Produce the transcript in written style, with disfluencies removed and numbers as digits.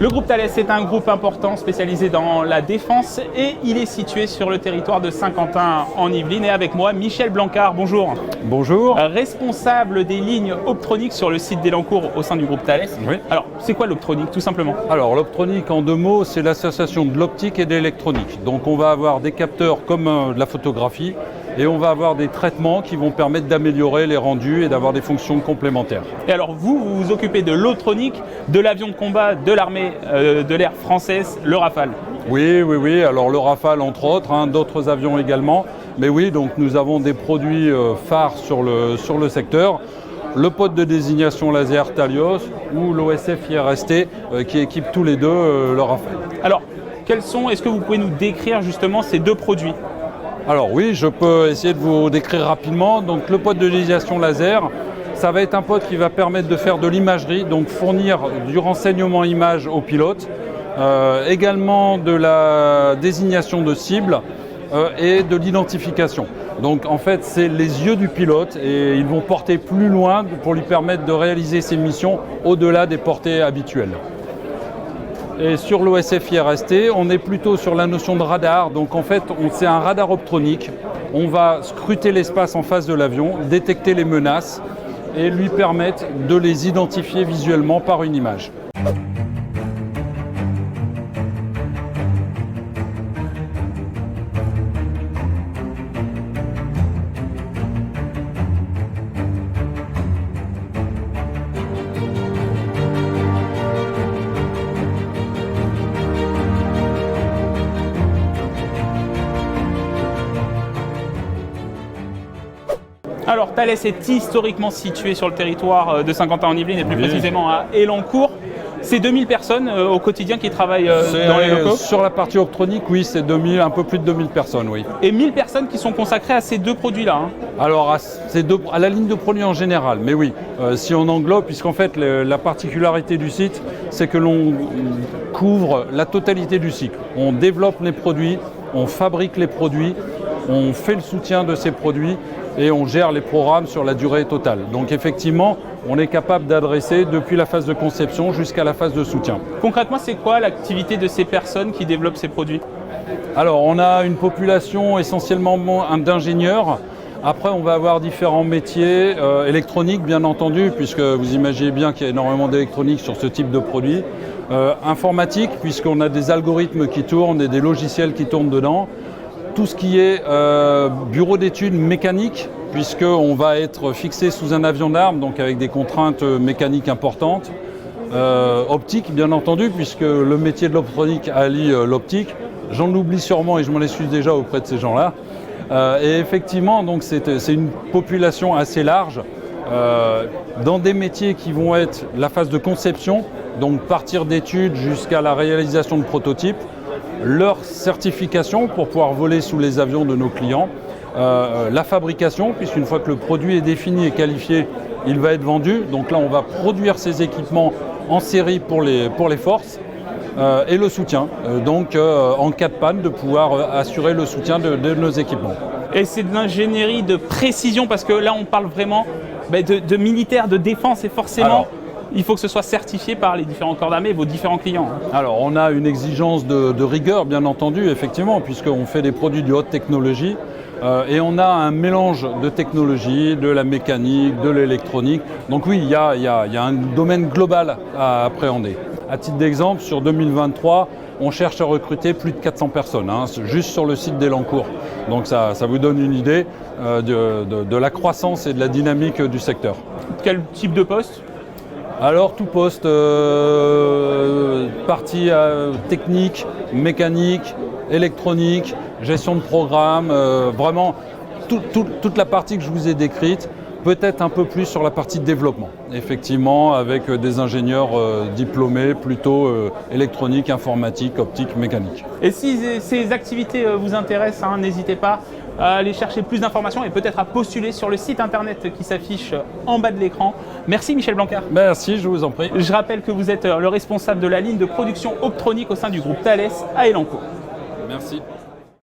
Le groupe Thales est un groupe important spécialisé dans la défense et il est situé sur le territoire de Saint-Quentin en Yvelines. Et avec moi, Michel Blancard, bonjour. Bonjour. Responsable des lignes optroniques sur le site d'Elancourt au sein du groupe Thales. Oui. Alors, c'est quoi l'optronique tout simplement? Alors l'optronique en deux mots, c'est l'association de l'optique et de l'électronique. Donc on va avoir des capteurs comme de la photographie et on va avoir des traitements qui vont permettre d'améliorer les rendus et d'avoir des fonctions complémentaires. Et alors vous vous occupez de l'optronique de l'avion de combat de l'armée de l'air française, le Rafale. Oui. Alors le Rafale entre autres, d'autres avions également. Mais oui, donc nous avons des produits phares sur le secteur. Le pod de désignation laser Thalios ou l'OSF IRST qui équipe tous les deux le Rafale. Alors, est-ce que vous pouvez nous décrire justement ces deux produits? Alors oui, je peux essayer de vous décrire rapidement. Donc le pod de désignation laser, ça va être un pod qui va permettre de faire de l'imagerie, donc fournir du renseignement image aux pilotes, également de la désignation de cibles et de l'identification. Donc en fait, c'est les yeux du pilote et ils vont porter plus loin pour lui permettre de réaliser ses missions au-delà des portées habituelles. Et sur l'OSF IRST, on est plutôt sur la notion de radar. Donc en fait, c'est un radar optronique. On va scruter l'espace en face de l'avion, détecter les menaces et lui permettre de les identifier visuellement par une image. Alors, Thales est historiquement situé sur le territoire de Saint-Quentin en Yvelines et plus précisément à Elancourt. C'est 2000 personnes au quotidien qui travaillent dans les locaux. Sur la partie optronique, oui, c'est un peu plus de 2000 personnes, oui. Et 1000 personnes qui sont consacrées à ces deux produits-là. Alors, à la ligne de produits en général, mais oui, si on englobe, puisqu'en fait, la particularité du site, c'est que l'on couvre la totalité du cycle. On développe les produits, on fabrique les produits, on fait le soutien de ces produits et on gère les programmes sur la durée totale. Donc effectivement, on est capable d'adresser depuis la phase de conception jusqu'à la phase de soutien. Concrètement, c'est quoi l'activité de ces personnes qui développent ces produits? Alors, on a une population essentiellement d'ingénieurs. Après, on va avoir différents métiers, électroniques bien entendu, puisque vous imaginez bien qu'il y a énormément d'électronique sur ce type de produit. Informatique, puisqu'on a des algorithmes qui tournent et des logiciels qui tournent dedans. Tout ce qui est bureau d'études mécaniques, puisqu'on va être fixé sous un avion d'armes, donc avec des contraintes mécaniques importantes. Optique, bien entendu, puisque le métier de l'optronique allie l'optique. J'en oublie sûrement et je m'en excuse déjà auprès de ces gens-là. Et effectivement, donc c'est une population assez large dans des métiers qui vont être la phase de conception, donc partir d'études jusqu'à la réalisation de prototypes, leur certification pour pouvoir voler sous les avions de nos clients, la fabrication, puisqu'une fois que le produit est défini et qualifié, il va être vendu. Donc là, on va produire ces équipements en série pour les forces et le soutien. Donc en cas de panne, de pouvoir assurer le soutien de nos équipements. Et c'est de l'ingénierie de précision, parce que là, on parle vraiment de militaire, de défense, et forcément, il faut que ce soit certifié par les différents corps d'armée, vos différents clients. Alors, on a une exigence de rigueur, bien entendu, effectivement, puisqu'on fait des produits de haute technologie. Et on a un mélange de technologies, de la mécanique, de l'électronique. Donc oui, il y a un domaine global à appréhender. À titre d'exemple, sur 2023, on cherche à recruter plus de 400 personnes, juste sur le site d'Elancourt. Donc ça vous donne une idée de la croissance et de la dynamique du secteur. Quel type de poste? Alors tout poste, partie technique, mécanique, électronique, gestion de programme, vraiment toute la partie que je vous ai décrite, peut-être un peu plus sur la partie de développement, effectivement, avec des ingénieurs diplômés plutôt électronique, informatique, optique, mécanique. Et si ces activités vous intéressent, n'hésitez pas à aller chercher plus d'informations et peut-être à postuler sur le site internet qui s'affiche en bas de l'écran. Merci Michel Blancard. Merci, je vous en prie. Je rappelle que vous êtes le responsable de la ligne de production optronique au sein du groupe Thales à Elancourt. Merci.